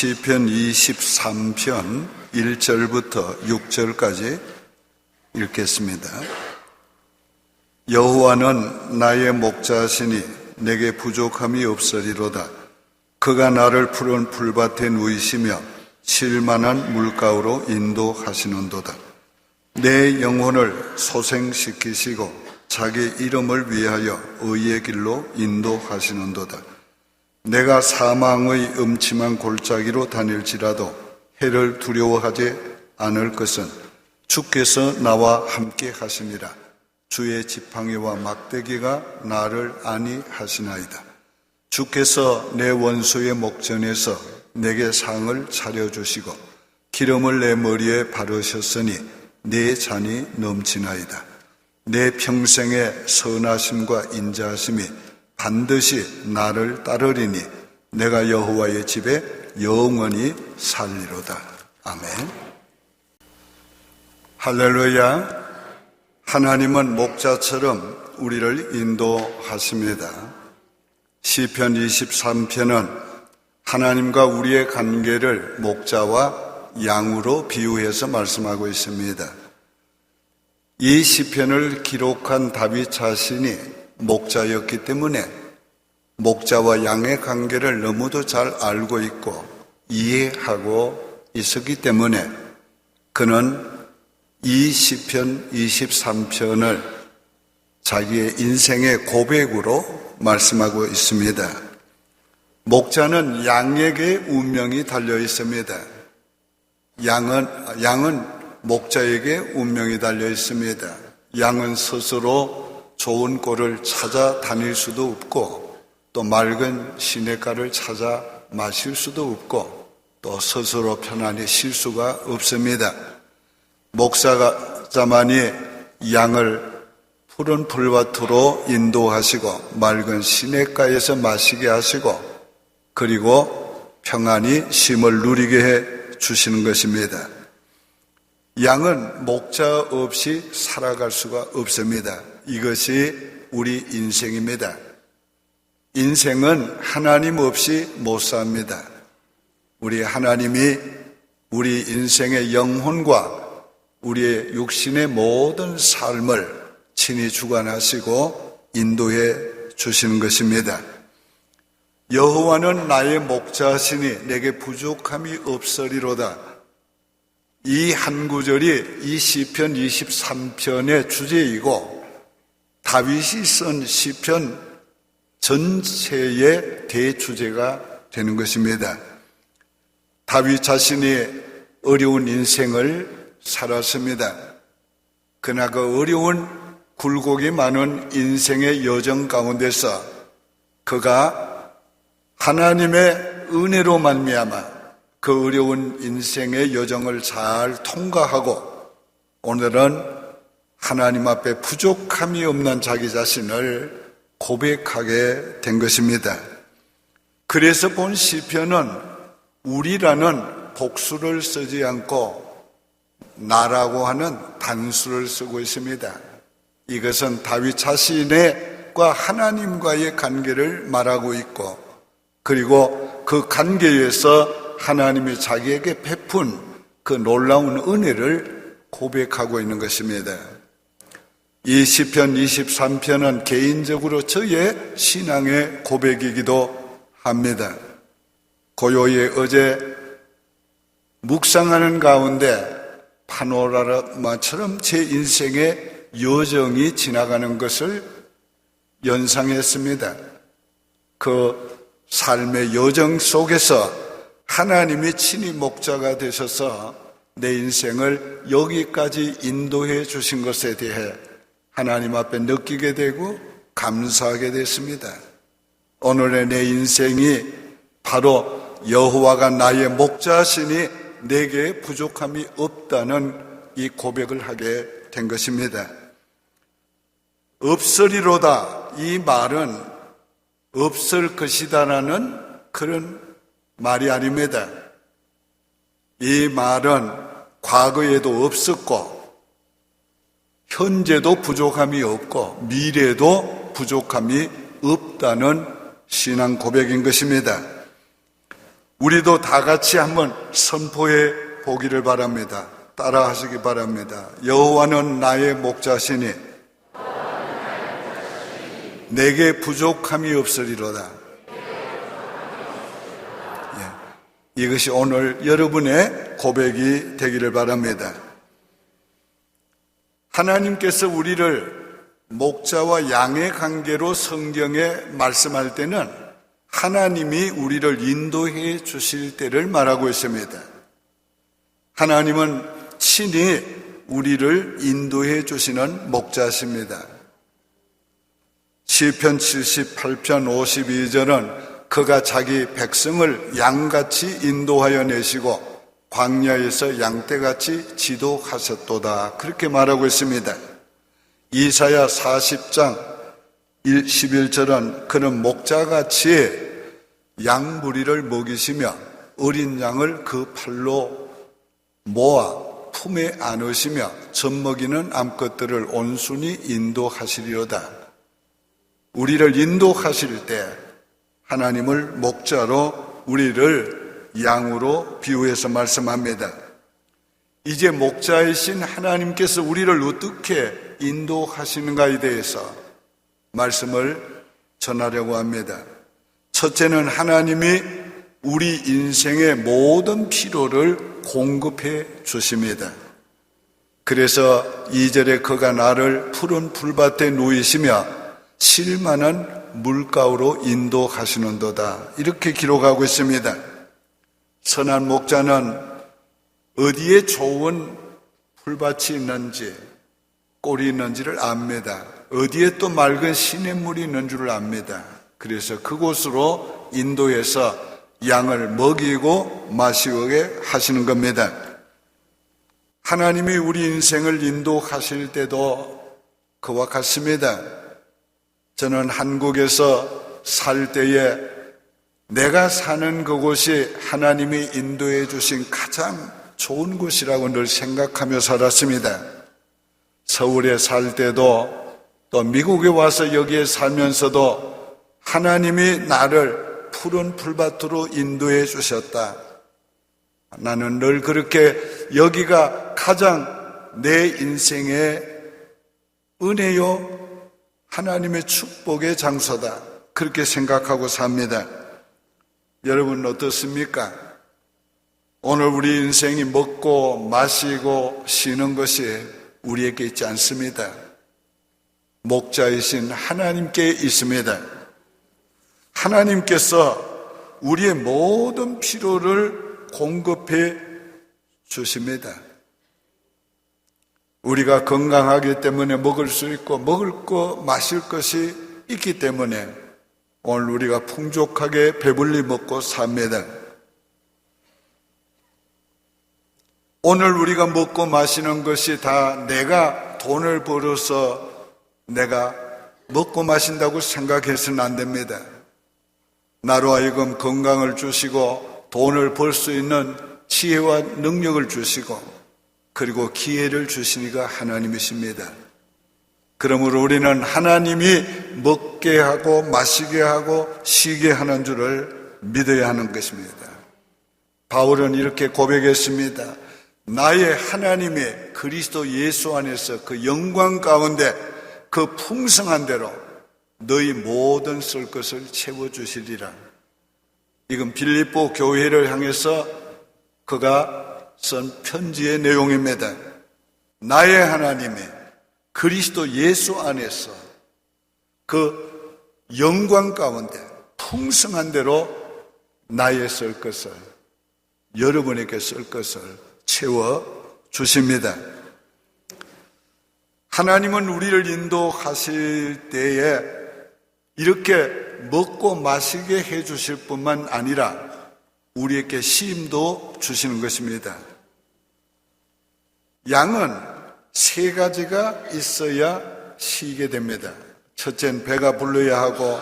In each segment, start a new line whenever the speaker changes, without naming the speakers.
시편 23편 1절부터 6절까지 읽겠습니다. 여호와는 나의 목자시니 내게 부족함이 없으리로다. 그가 나를 푸른 풀밭에 누이시며 쉴만한 물가로 인도하시는도다. 내 영혼을 소생시키시고 자기 이름을 위하여 의의 길로 인도하시는도다. 내가 사망의 음침한 골짜기로 다닐지라도 해를 두려워하지 않을 것은 주께서 나와 함께 하심이라. 주의 지팡이와 막대기가 나를 안위하시나이다. 주께서 내 원수의 목전에서 내게 상을 차려주시고 기름을 내 머리에 바르셨으니 내 잔이 넘치나이다. 내 평생의 선하심과 인자하심이 반드시 나를 따르리니 내가 여호와의 집에 영원히 살리로다. 아멘. 할렐루야. 하나님은 목자처럼 우리를 인도하십니다. 시편 23편은 하나님과 우리의 관계를 목자와 양으로 비유해서 말씀하고 있습니다. 이 시편을 기록한 다윗 자신이 목자였기 때문에 목자와 양의 관계를 너무도 잘 알고 있고 이해하고 있었기 때문에 그는 이 시편 23편을 자기의 인생의 고백으로 말씀하고 있습니다. 목자는 양에게 운명이 달려 있습니다. 양은 목자에게 운명이 달려 있습니다. 양은 스스로 좋은 꼴을 찾아 다닐 수도 없고 또 맑은 시냇가를 찾아 마실 수도 없고 또 스스로 편안히 쉴 수가 없습니다. 목자만이 양을 푸른 풀밭으로 인도하시고 맑은 시냇가에서 마시게 하시고 그리고 평안히 쉼을 누리게 해 주시는 것입니다. 양은 목자 없이 살아갈 수가 없습니다. 이것이 우리 인생입니다. 인생은 하나님 없이 못 삽니다. 우리 하나님이 우리 인생의 영혼과 우리의 육신의 모든 삶을 친히 주관하시고 인도해 주시는 것입니다. 여호와는 나의 목자시니 내게 부족함이 없으리로다. 이 한 구절이 이 시편 23편의 주제이고 다윗이 쓴 시편 전체의 대주제가 되는 것입니다. 다윗 자신이 어려운 인생을 살았습니다. 그러나 그 어려운 굴곡이 많은 인생의 여정 가운데서 그가 하나님의 은혜로 말미암아 그 어려운 인생의 여정을 잘 통과하고 오늘은 하나님 앞에 부족함이 없는 자기 자신을 고백하게 된 것입니다. 그래서 본 시편은 우리라는 복수를 쓰지 않고 나라고 하는 단수를 쓰고 있습니다. 이것은 다윗 자신과 하나님과의 관계를 말하고 있고 그리고 그 관계에서 하나님이 자기에게 베푼 그 놀라운 은혜를 고백하고 있는 것입니다. 이 시편 23편은 개인적으로 저의 신앙의 고백이기도 합니다. 고요히 어제 묵상하는 가운데 파노라마처럼 제 인생의 여정이 지나가는 것을 연상했습니다. 그 삶의 여정 속에서 하나님이 친히 목자가 되셔서 내 인생을 여기까지 인도해 주신 것에 대해 하나님 앞에 느끼게 되고 감사하게 됐습니다. 오늘의 내 인생이 바로 여호와가 나의 목자시니 내게 부족함이 없다는 이 고백을 하게 된 것입니다. 없으리로다 이 말은 없을 것이다라는 그런 말이 아닙니다. 이 말은 과거에도 없었고 현재도 부족함이 없고 미래도 부족함이 없다는 신앙 고백인 것입니다. 우리도 다 같이 한번 선포해 보기를 바랍니다. 따라 하시기 바랍니다. 여호와는 나의 목자시니 내게 부족함이 없으리로다. 예, 이것이 오늘 여러분의 고백이 되기를 바랍니다. 하나님께서 우리를 목자와 양의 관계로 성경에 말씀할 때는 하나님이 우리를 인도해 주실 때를 말하고 있습니다. 하나님은 친히 우리를 인도해 주시는 목자십니다. 시편 78편 52절은 그가 자기 백성을 양같이 인도하여 내시고 광야에서 양떼같이 지도하셨도다. 그렇게 말하고 있습니다. 이사야 40장 11절은 그는 목자같이 양 무리를 먹이시며 어린 양을 그 팔로 모아 품에 안으시며 젖먹이는 암컷들을 온순히 인도하시리로다. 우리를 인도하실 때 하나님을 목자로 우리를 양으로 비유해서 말씀합니다. 이제 목자이신 하나님께서 우리를 어떻게 인도하시는가에 대해서 말씀을 전하려고 합니다. 첫째는 하나님이 우리 인생의 모든 필요를 공급해 주십니다. 그래서 2절에 그가 나를 푸른 풀밭에 누이시며 쉴만한 물가로 인도하시는도다. 이렇게 기록하고 있습니다. 선한 목자는 어디에 좋은 풀밭이 있는지 꼴이 있는지를 압니다. 어디에 또 맑은 시냇물이 있는 줄을 압니다. 그래서 그곳으로 인도해서 양을 먹이고 마시게 하시는 겁니다. 하나님이 우리 인생을 인도하실 때도 그와 같습니다. 저는 한국에서 살 때에 내가 사는 그곳이 하나님이 인도해 주신 가장 좋은 곳이라고 늘 생각하며 살았습니다. 서울에 살 때도 또 미국에 와서 여기에 살면서도 하나님이 나를 푸른 풀밭으로 인도해 주셨다. 나는 늘 그렇게 여기가 가장 내 인생의 은혜요 하나님의 축복의 장소다. 그렇게 생각하고 삽니다. 여러분 어떻습니까? 오늘 우리 인생이 먹고 마시고 쉬는 것이 우리에게 있지 않습니다. 목자이신 하나님께 있습니다. 하나님께서 우리의 모든 필요를 공급해 주십니다. 우리가 건강하기 때문에 먹을 수 있고 먹을 거 마실 것이 있기 때문에 오늘 우리가 풍족하게 배불리 먹고 삽니다. 오늘 우리가 먹고 마시는 것이 다 내가 돈을 벌어서 내가 먹고 마신다고 생각해서는 안 됩니다. 나로 하여금 건강을 주시고 돈을 벌 수 있는 지혜와 능력을 주시고 그리고 기회를 주시니가 하나님이십니다. 그러므로 우리는 하나님이 먹게 하고 마시게 하고 쉬게 하는 줄을 믿어야 하는 것입니다. 바울은 이렇게 고백했습니다. 나의 하나님이 그리스도 예수 안에서 그 영광 가운데 그 풍성한 대로 너희 모든 쓸 것을 채워주시리라. 이건 빌립보 교회를 향해서 그가 쓴 편지의 내용입니다. 나의 하나님이 그리스도 예수 안에서 그 영광 가운데 풍성한 대로 나의 쓸 것을 여러분에게 쓸 것을 채워주십니다. 하나님은 우리를 인도하실 때에 이렇게 먹고 마시게 해주실 뿐만 아니라 우리에게 쉼도 주시는 것입니다. 양은 세 가지가 있어야 쉬게 됩니다. 첫째는 배가 불러야 하고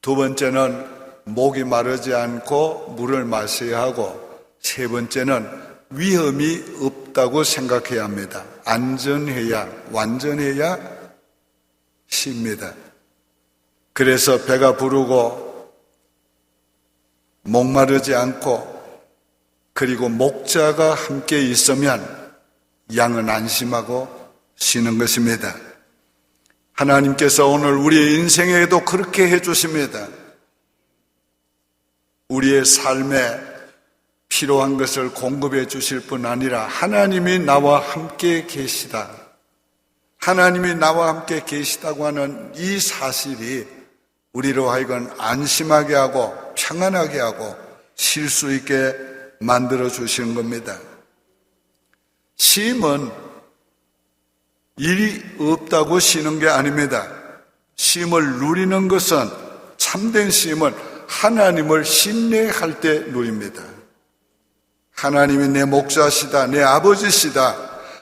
두 번째는 목이 마르지 않고 물을 마셔야 하고 세 번째는 위험이 없다고 생각해야 합니다. 안전해야, 완전해야 쉽니다. 그래서 배가 부르고 목마르지 않고 그리고 목자가 함께 있으면 양은 안심하고 쉬는 것입니다. 하나님께서 오늘 우리의 인생에도 그렇게 해주십니다. 우리의 삶에 필요한 것을 공급해 주실 뿐 아니라 하나님이 나와 함께 계시다. 하나님이 나와 함께 계시다고 하는 이 사실이 우리로 하여금 안심하게 하고 평안하게 하고 쉴 수 있게 만들어 주시는 겁니다. 쉼은 일이 없다고 쉬는 게 아닙니다. 쉼을 누리는 것은, 참된 쉼은 하나님을 신뢰할 때 누립니다. 하나님이 내 목자시다, 내 아버지시다,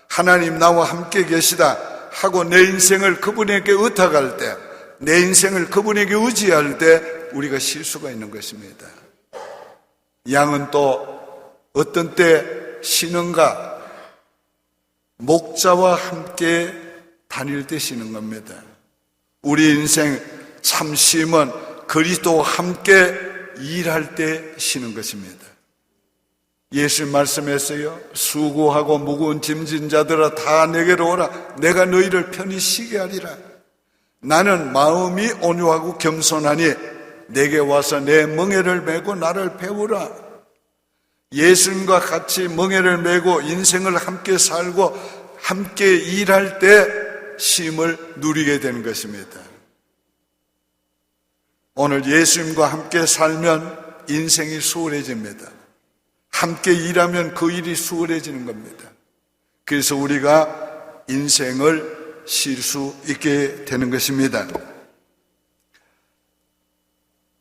하나님 나와 함께 계시다 하고 내 인생을 그분에게 의탁할 때, 내 인생을 그분에게 의지할 때 우리가 쉴 수가 있는 것입니다. 양은 또 어떤 때 쉬는가? 목자와 함께 다닐 때 쉬는 겁니다. 우리 인생 참 쉼은 그리스도와 함께 일할 때 쉬는 것입니다. 예수님 말씀했어요. 수고하고 무거운 짐진 자들아 다 내게로 오라. 내가 너희를 편히 쉬게 하리라. 나는 마음이 온유하고 겸손하니 내게 와서 내 멍에를 메고 나를 배우라. 예수님과 같이 멍에를 메고 인생을 함께 살고 함께 일할 때 쉼을 누리게 되는 것입니다. 오늘 예수님과 함께 살면 인생이 수월해집니다. 함께 일하면 그 일이 수월해지는 겁니다. 그래서 우리가 인생을 쉴 수 있게 되는 것입니다.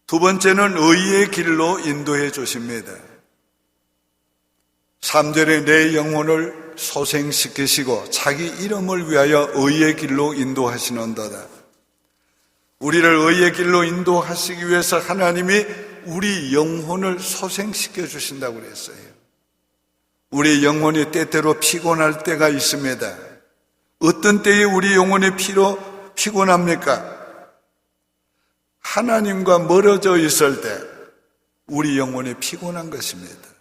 두 번째는 의의 길로 인도해 주십니다. 3절에 내 영혼을 소생시키시고 자기 이름을 위하여 의의 길로 인도하시는도다. 우리를 의의 길로 인도하시기 위해서 하나님이 우리 영혼을 소생시켜 주신다고 그랬어요. 우리 영혼이 때때로 피곤할 때가 있습니다. 어떤 때에 우리 영혼이 피곤합니까? 하나님과 멀어져 있을 때 우리 영혼이 피곤한 것입니다.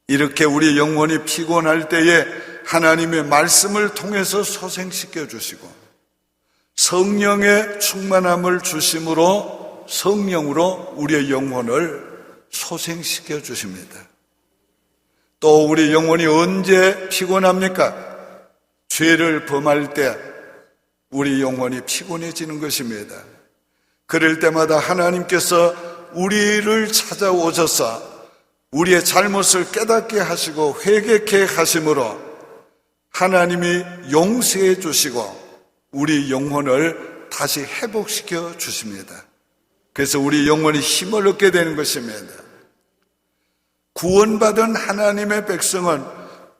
이렇게 우리 영혼이 피곤할 때에 하나님의 말씀을 통해서 소생시켜 주시고 성령의 충만함을 주심으로 성령으로 우리의 영혼을 소생시켜 주십니다. 또 우리 영혼이 언제 피곤합니까? 죄를 범할 때 우리 영혼이 피곤해지는 것입니다. 그럴 때마다 하나님께서 우리를 찾아오셔서 우리의 잘못을 깨닫게 하시고 회개케 하심으로 하나님이 용서해 주시고 우리 영혼을 다시 회복시켜 주십니다. 그래서 우리 영혼이 힘을 얻게 되는 것입니다. 구원받은 하나님의 백성은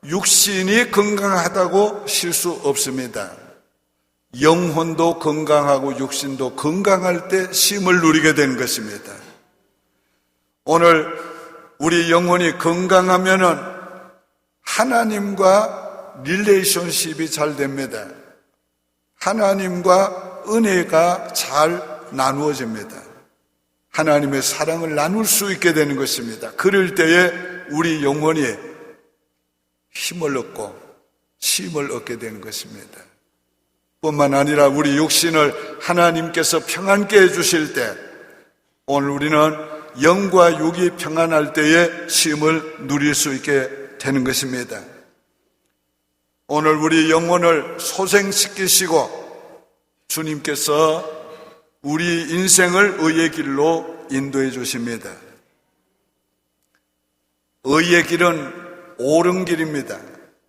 육신이 건강하다고 쉴 수 없습니다. 영혼도 건강하고 육신도 건강할 때 쉼을 누리게 되는 것입니다. 오늘 우리 영혼이 건강하면은 하나님과 릴레이션십이 잘 됩니다. 하나님과 은혜가 잘 나누어집니다. 하나님의 사랑을 나눌 수 있게 되는 것입니다. 그럴 때에 우리 영혼이 힘을 얻고 쉼을 얻게 되는 것입니다. 뿐만 아니라 우리 육신을 하나님께서 평안케 해주실 때 오늘 우리는 영과 육이 평안할 때에 쉼을 누릴 수 있게 되는 것입니다. 오늘 우리 영혼을 소생시키시고 주님께서 우리 인생을 의의 길로 인도해 주십니다. 의의 길은 옳은 길입니다.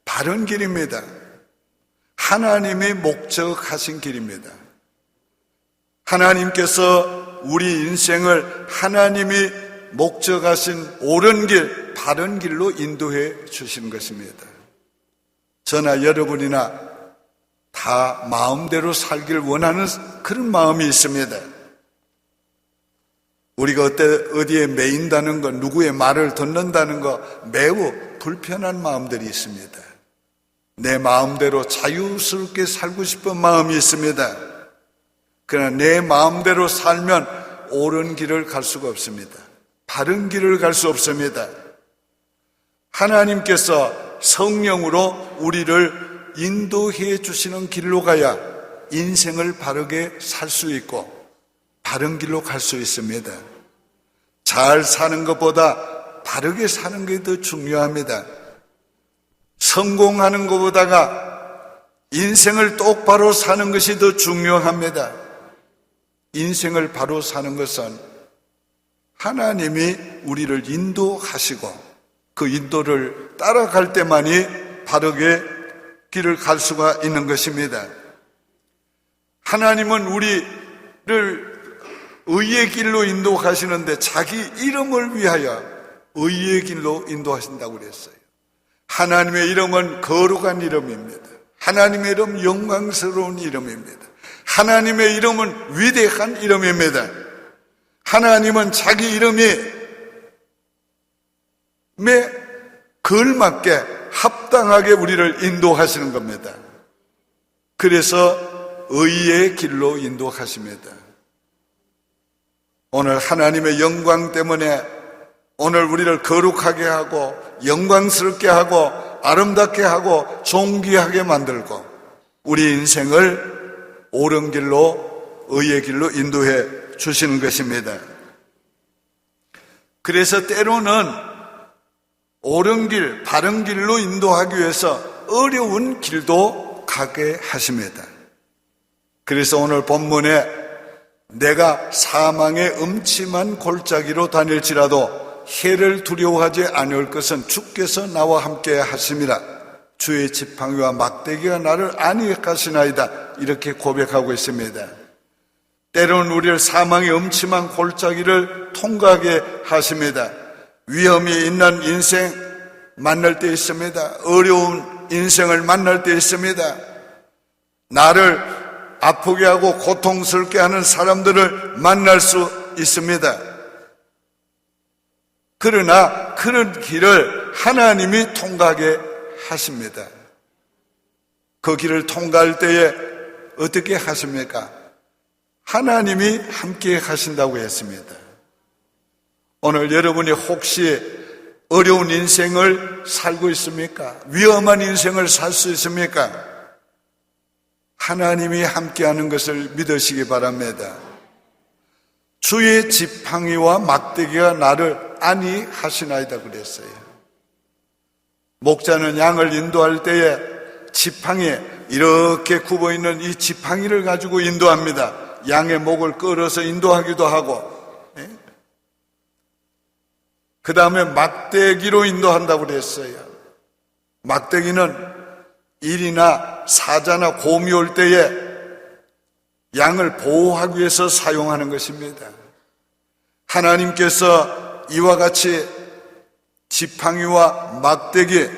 바른 길입니다. 하나님이 목적하신 길입니다. 하나님께서 우리 인생을 하나님이 목적하신 옳은 길, 바른 길로 인도해 주시는 것입니다. 저나 여러분이나 다 마음대로 살기를 원하는 그런 마음이 있습니다. 우리가 어디에 매인다는 것, 누구의 말을 듣는다는 것 매우 불편한 마음들이 있습니다. 내 마음대로 자유스럽게 살고 싶은 마음이 있습니다. 그러나 내 마음대로 살면 옳은 길을 갈 수가 없습니다. 바른 길을 갈 수 없습니다. 하나님께서 성령으로 우리를 인도해 주시는 길로 가야 인생을 바르게 살 수 있고 바른 길로 갈 수 있습니다. 잘 사는 것보다 바르게 사는 게 더 중요합니다. 성공하는 것보다가 인생을 똑바로 사는 것이 더 중요합니다. 인생을 바로 사는 것은 하나님이 우리를 인도하시고 그 인도를 따라갈 때만이 바르게 길을 갈 수가 있는 것입니다. 하나님은 우리를 의의 길로 인도하시는데 자기 이름을 위하여 의의 길로 인도하신다고 그랬어요. 하나님의 이름은 거룩한 이름입니다. 하나님의 이름 영광스러운 이름입니다. 하나님의 이름은 위대한 이름입니다. 하나님은 자기 이름에 걸맞게 합당하게 우리를 인도하시는 겁니다. 그래서 의의 길로 인도하십니다. 오늘 하나님의 영광 때문에 오늘 우리를 거룩하게 하고 영광스럽게 하고 아름답게 하고 존귀하게 만들고 우리 인생을 옳은 길로 의의 길로 인도해 주시는 것입니다. 그래서 때로는 옳은 길, 바른 길로 인도하기 위해서 어려운 길도 가게 하십니다. 그래서 오늘 본문에 내가 사망의 음침한 골짜기로 다닐지라도 해를 두려워하지 않을 것은 주께서 나와 함께 하심이라. 주의 지팡이와 막대기가 나를 안위하시나이다. 이렇게 고백하고 있습니다. 때로는 우리를 사망의 음침한 골짜기를 통과하게 하십니다. 위험이 있는 인생 만날 때 있습니다. 어려운 인생을 만날 때 있습니다. 나를 아프게 하고 고통스럽게 하는 사람들을 만날 수 있습니다. 그러나 그런 길을 하나님이 통과하게 하십니다. 그 길을 통과할 때에 어떻게 하십니까? 하나님이 함께 하신다고 했습니다. 오늘 여러분이 혹시 어려운 인생을 살고 있습니까? 위험한 인생을 살 수 있습니까? 하나님이 함께하는 것을 믿으시기 바랍니다. 주의 지팡이와 막대기가 나를 안위하시나이다 그랬어요. 목자는 양을 인도할 때에 지팡이 이렇게 굽어있는 이 지팡이를 가지고 인도합니다. 양의 목을 끌어서 인도하기도 하고 그 다음에 막대기로 인도한다고 그랬어요. 막대기는 일이나 사자나 곰이 올 때에 양을 보호하기 위해서 사용하는 것입니다. 하나님께서 이와 같이 지팡이와 막대기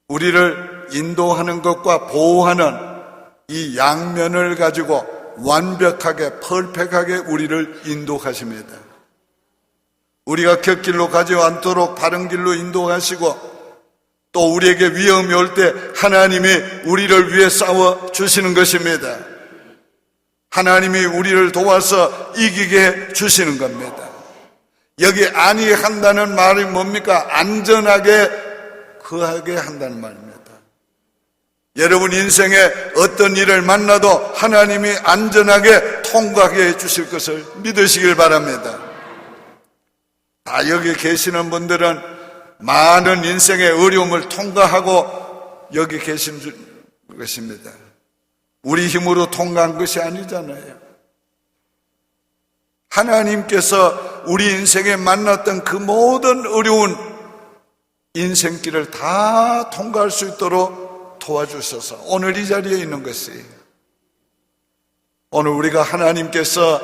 우리를 인도하는 것과 보호하는 이 양면을 가지고 완벽하게 퍼펙트하게 우리를 인도하십니다. 우리가 곁길로 가지 않도록 바른 길로 인도하시고 또 우리에게 위험이 올 때 하나님이 우리를 위해 싸워 주시는 것입니다. 하나님이 우리를 도와서 이기게 해 주시는 겁니다. 여기 안위한다는 말이 뭡니까? 안전하게 거하게 한다는 말입니다. 여러분 인생에 어떤 일을 만나도 하나님이 안전하게 통과하게 해 주실 것을 믿으시길 바랍니다. 다 여기 계시는 분들은 많은 인생의 어려움을 통과하고 여기 계신 것입니다. 우리 힘으로 통과한 것이 아니잖아요. 하나님께서 우리 인생에 만났던 그 모든 어려운 인생길을 다 통과할 수 있도록 도와주셔서 오늘 이 자리에 있는 것이에요. 오늘 우리가 하나님께서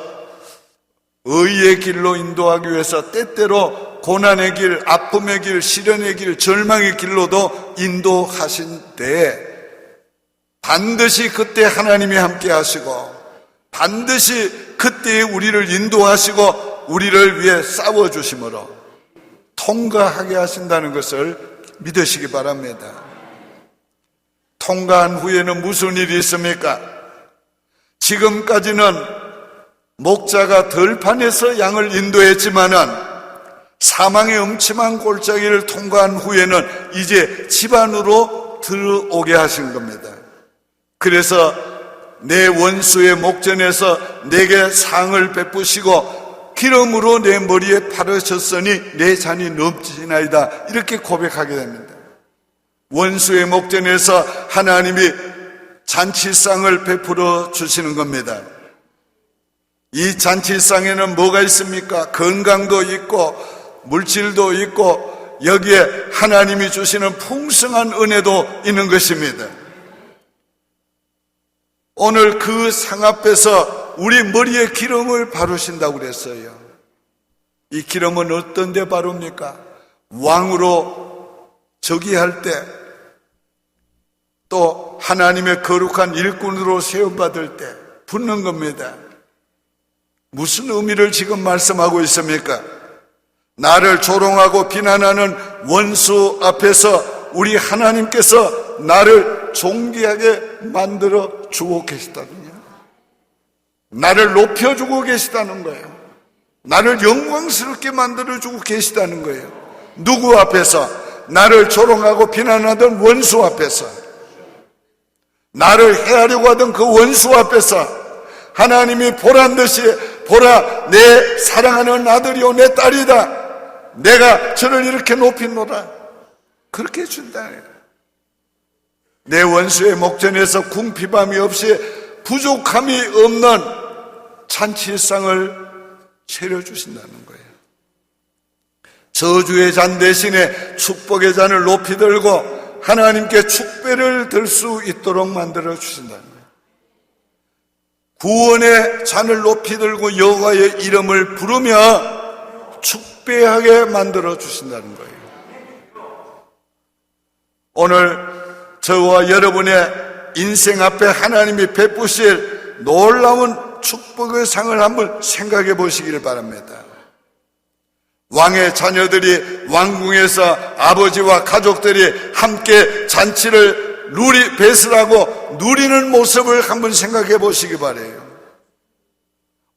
의의 길로 인도하기 위해서 때때로 고난의 길, 아픔의 길, 시련의 길, 절망의 길로도 인도하신 때에 반드시 그때 하나님이 함께 하시고 반드시 그때에 우리를 인도하시고 우리를 위해 싸워주심으로 통과하게 하신다는 것을 믿으시기 바랍니다. 통과한 후에는 무슨 일이 있습니까? 지금까지는 목자가 들판에서 양을 인도했지만은 사망의 음침한 골짜기를 통과한 후에는 이제 집 안으로 들어오게 하신 겁니다. 그래서 내 원수의 목전에서 내게 상을 베푸시고 기름으로 내 머리에 바르셨으니 내 잔이 넘치나이다, 이렇게 고백하게 됩니다. 원수의 목전에서 하나님이 잔치상을 베풀어 주시는 겁니다. 이 잔치상에는 뭐가 있습니까? 건강도 있고 물질도 있고 여기에 하나님이 주시는 풍성한 은혜도 있는 것입니다. 오늘 그 상 앞에서 우리 머리에 기름을 바르신다고 그랬어요. 이 기름은 어떤 데 바릅니까? 왕으로 즉위할 때, 또 하나님의 거룩한 일꾼으로 세움받을 때 붓는 겁니다. 무슨 의미를 지금 말씀하고 있습니까? 나를 조롱하고 비난하는 원수 앞에서 우리 하나님께서 나를 존귀하게 만들어 주고 계시다군요. 나를 높여주고 계시다는 거예요. 나를 영광스럽게 만들어 주고 계시다는 거예요. 누구 앞에서? 나를 조롱하고 비난하던 원수 앞에서, 나를 해하려고 하던 그 원수 앞에서 하나님이 보란 듯이, 보라, 내 사랑하는 아들이요 내 딸이다, 내가 저를 이렇게 높이노라, 그렇게 해준다. 내 원수의 목전에서 궁핍함이 없이 부족함이 없는 잔치상을 차려주신다는 거예요. 저주의 잔 대신에 축복의 잔을 높이 들고 하나님께 축배를 들 수 있도록 만들어 주신다는 거예요. 구원의 잔을 높이 들고 여호와의 이름을 부르며 축배하게 만들어 주신다는 거예요. 오늘 저와 여러분의 인생 앞에 하나님이 베푸실 놀라운 축복의 상을 한번 생각해 보시기를 바랍니다. 왕의 자녀들이 왕궁에서 아버지와 가족들이 함께 잔치를 배설하고 누리는 모습을 한번 생각해 보시기 바라요.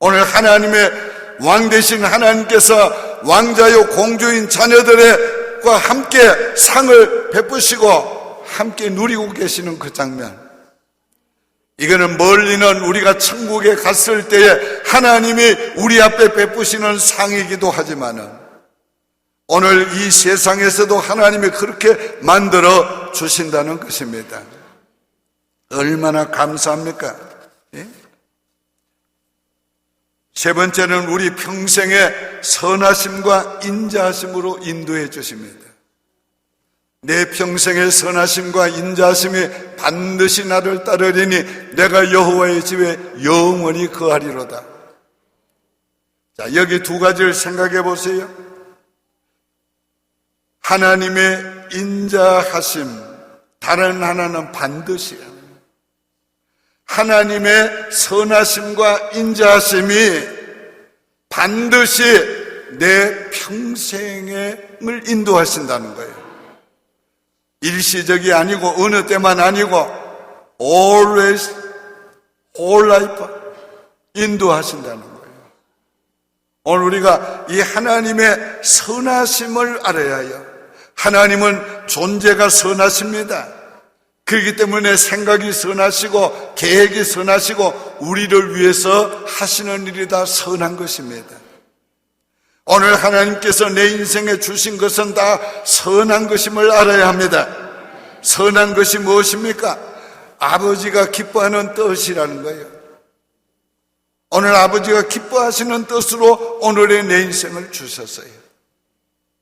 오늘 하나님의 왕 되신 하나님께서 왕자요 공주인 자녀들과 함께 상을 베푸시고 함께 누리고 계시는 그 장면, 이거는 멀리는 우리가 천국에 갔을 때에 하나님이 우리 앞에 베푸시는 상이기도 하지만은 오늘 이 세상에서도 하나님이 그렇게 만들어 주신다는 것입니다. 얼마나 감사합니까? 예? 세 번째는 우리 평생의 선하심과 인자하심으로 인도해 주십니다. 내 평생의 선하심과 인자하심이 반드시 나를 따르리니 내가 여호와의 집에 영원히 거하리로다. 자, 여기 두 가지를 생각해 보세요. 하나님의 인자하심, 다른 하나는 반드시야. 하나님의 선하심과 인자하심이 반드시 내 평생을 인도하신다는 거예요. 일시적이 아니고 어느 때만 아니고 always, whole life 인도하신다는 거예요. 오늘 우리가 이 하나님의 선하심을 알아야 해요. 하나님은 존재가 선하십니다. 그렇기 때문에 생각이 선하시고 계획이 선하시고 우리를 위해서 하시는 일이 다 선한 것입니다. 오늘 하나님께서 내 인생에 주신 것은 다 선한 것임을 알아야 합니다. 선한 것이 무엇입니까? 아버지가 기뻐하는 뜻이라는 거예요. 오늘 아버지가 기뻐하시는 뜻으로 오늘의 내 인생을 주셨어요.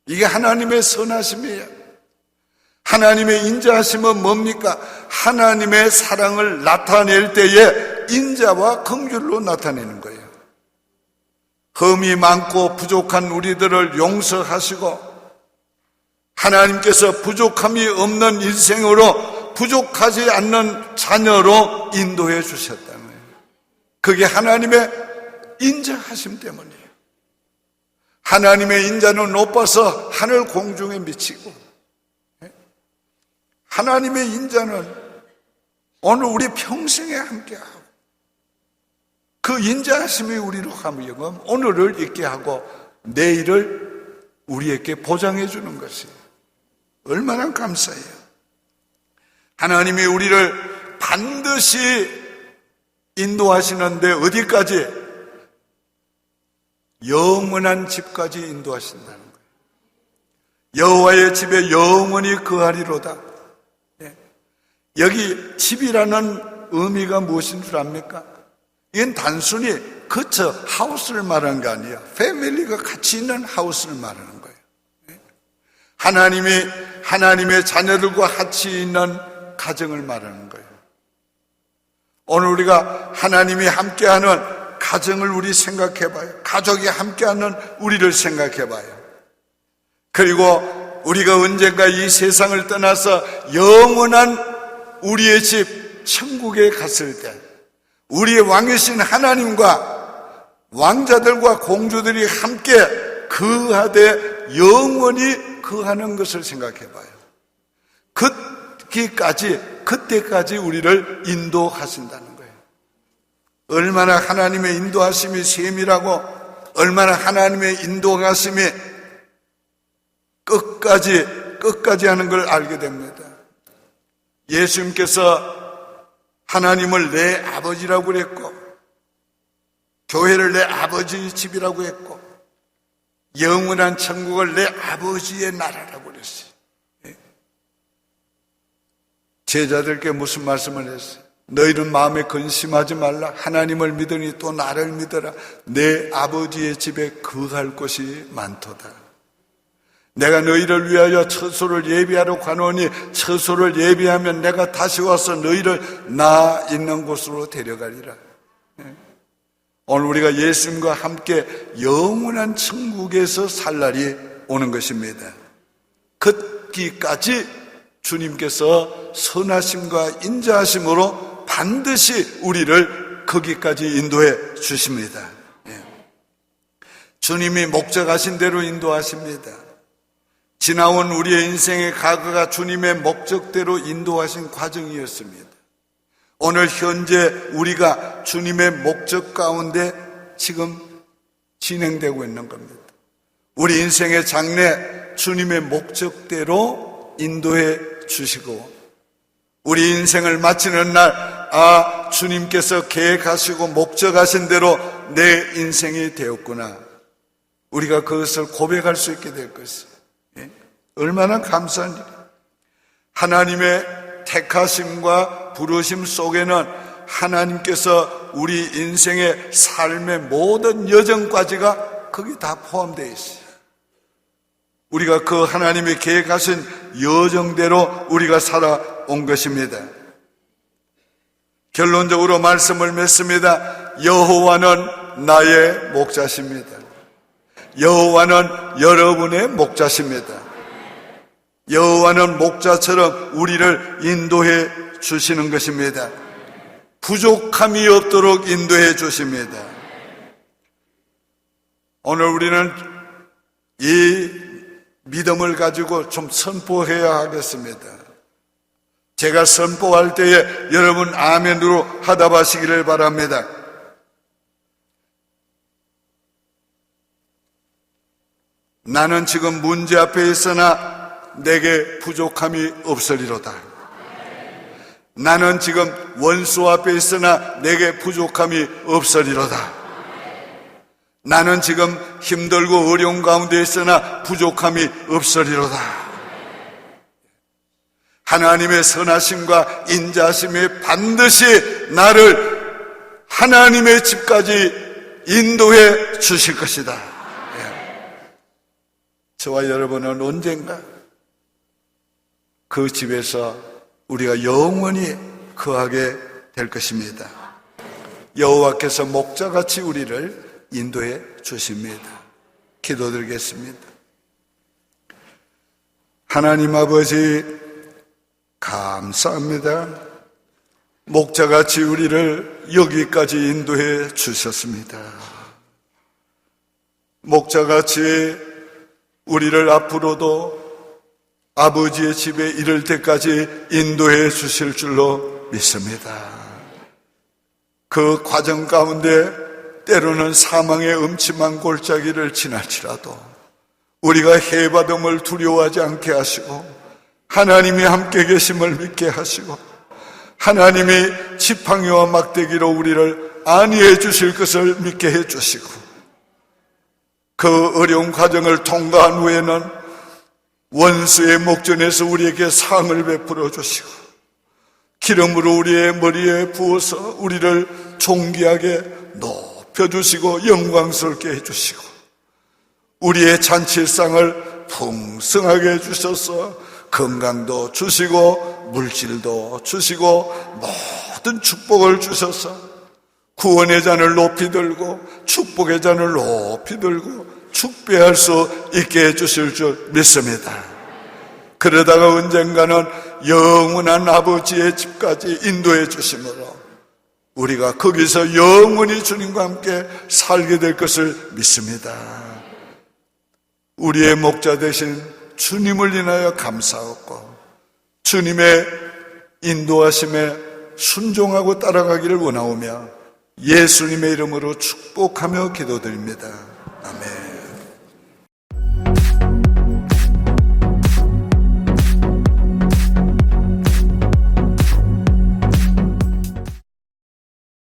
이게 하나님의 선하심이에요. 하나님의 인자하심은 뭡니까? 하나님의 사랑을 나타낼 때에 인자와 긍휼로 나타내는 거예요. 흠이 많고 부족한 우리들을 용서하시고 하나님께서 부족함이 없는 인생으로 부족하지 않는 자녀로 인도해 주셨다는 거예요. 그게 하나님의 인자하심 때문이에요. 하나님의 인자는 높아서 하늘 공중에 미치고 하나님의 인자는 오늘 우리 평생에 함께하고 그 인자하심이 우리로 하면 오늘을 있게 하고 내일을 우리에게 보장해 주는 것이에요. 얼마나 감사해요. 하나님이 우리를 반드시 인도하시는데 어디까지? 영원한 집까지 인도하신다는 거예요. 여호와의 집에 영원히 거하리로다. 여기 집이라는 의미가 무엇인 줄 압니까? 이건 단순히 거처, 하우스를 말하는 게 아니에요. 패밀리가 같이 있는 하우스를 말하는 거예요. 하나님의 자녀들과 같이 있는 가정을 말하는 거예요. 오늘 우리가 하나님이 함께하는 가정을 우리 생각해봐요. 가족이 함께하는 우리를 생각해봐요. 그리고 우리가 언젠가 이 세상을 떠나서 영원한 우리의 집 천국에 갔을 때 우리의 왕이신 하나님과 왕자들과 공주들이 함께 거하되 영원히 거하는 것을 생각해봐요. 그때까지 우리를 인도하신다는 거예요. 얼마나 하나님의 인도하심이 세밀하고 얼마나 하나님의 인도하심이 끝까지 하는 걸 알게 됩니다. 예수님께서 하나님을 내 아버지라고 그랬고 교회를 내 아버지 집이라고 했고 영원한 천국을 내 아버지의 나라라고 그랬어요. 제자들께 무슨 말씀을 했어요? 너희는 마음에 근심하지 말라. 하나님을 믿으니 또 나를 믿어라. 내 아버지의 집에 거할 곳이 많도다. 내가 너희를 위하여 처소를 예비하러 가노니 처소를 예비하면 내가 다시 와서 너희를 나 있는 곳으로 데려가리라. 오늘 우리가 예수님과 함께 영원한 천국에서 살 날이 오는 것입니다. 그기까지 주님께서 선하심과 인자하심으로 반드시 우리를 거기까지 인도해 주십니다. 주님이 목적하신 대로 인도하십니다. 지나온 우리의 인생의 과거가 주님의 목적대로 인도하신 과정이었습니다. 오늘 현재 우리가 주님의 목적 가운데 지금 진행되고 있는 겁니다. 우리 인생의 장래 주님의 목적대로 인도해 주시고 우리 인생을 마치는 날 주님께서 계획하시고 목적하신 대로 내 인생이 되었구나. 우리가 그것을 고백할 수 있게 될 것이에요. 얼마나 감사한 일이에요. 하나님의 택하심과 부르심 속에는 하나님께서 우리 인생의 삶의 모든 여정까지가 거기 다 포함되어 있어요. 우리가 그 하나님이 계획하신 여정대로 우리가 살아온 것입니다. 결론적으로 말씀을 맺습니다. 여호와는 나의 목자십니다. 여호와는 여러분의 목자십니다. 여호와는 목자처럼 우리를 인도해 주시는 것입니다. 부족함이 없도록 인도해 주십니다. 오늘 우리는 이 믿음을 가지고 좀 선포해야 하겠습니다. 제가 선포할 때에 여러분 아멘으로 하답하시기를 바랍니다. 나는 지금 문제 앞에 있으나 내게 부족함이 없으리로다. 나는 지금 원수 앞에 있으나 내게 부족함이 없으리로다. 나는 지금 힘들고 어려운 가운데 있으나 부족함이 없으리로다. 하나님의 선하심과 인자하심이 반드시 나를 하나님의 집까지 인도해 주실 것이다. 저와 여러분은 언젠가 그 집에서 우리가 영원히 거하게 될 것입니다. 여호와께서 목자같이 우리를 인도해 주십니다. 기도드리겠습니다. 하나님 아버지 감사합니다. 목자같이 우리를 여기까지 인도해 주셨습니다. 목자같이 우리를 앞으로도 아버지의 집에 이를 때까지 인도해 주실 줄로 믿습니다. 그 과정 가운데 때로는 사망의 음침한 골짜기를 지날지라도 우리가 해받음을 두려워하지 않게 하시고 하나님이 함께 계심을 믿게 하시고 하나님이 지팡이와 막대기로 우리를 안위해 주실 것을 믿게 해 주시고 그 어려운 과정을 통과한 후에는 원수의 목전에서 우리에게 상을 베풀어 주시고 기름으로 우리의 머리에 부어서 우리를 존귀하게 높여주시고 영광스럽게 해주시고 우리의 잔치상을 풍성하게 해주셔서 건강도 주시고 물질도 주시고 모든 축복을 주셔서 구원의 잔을 높이 들고 축복의 잔을 높이 들고 축배할 수 있게 해주실 줄 믿습니다. 그러다가 언젠가는 영원한 아버지의 집까지 인도해 주심으로 우리가 거기서 영원히 주님과 함께 살게 될 것을 믿습니다. 우리의 목자 되신 주님을 인하여 감사하고 주님의 인도하심에 순종하고 따라가기를 원하오며 예수님의 이름으로 축복하며 기도드립니다. 아멘.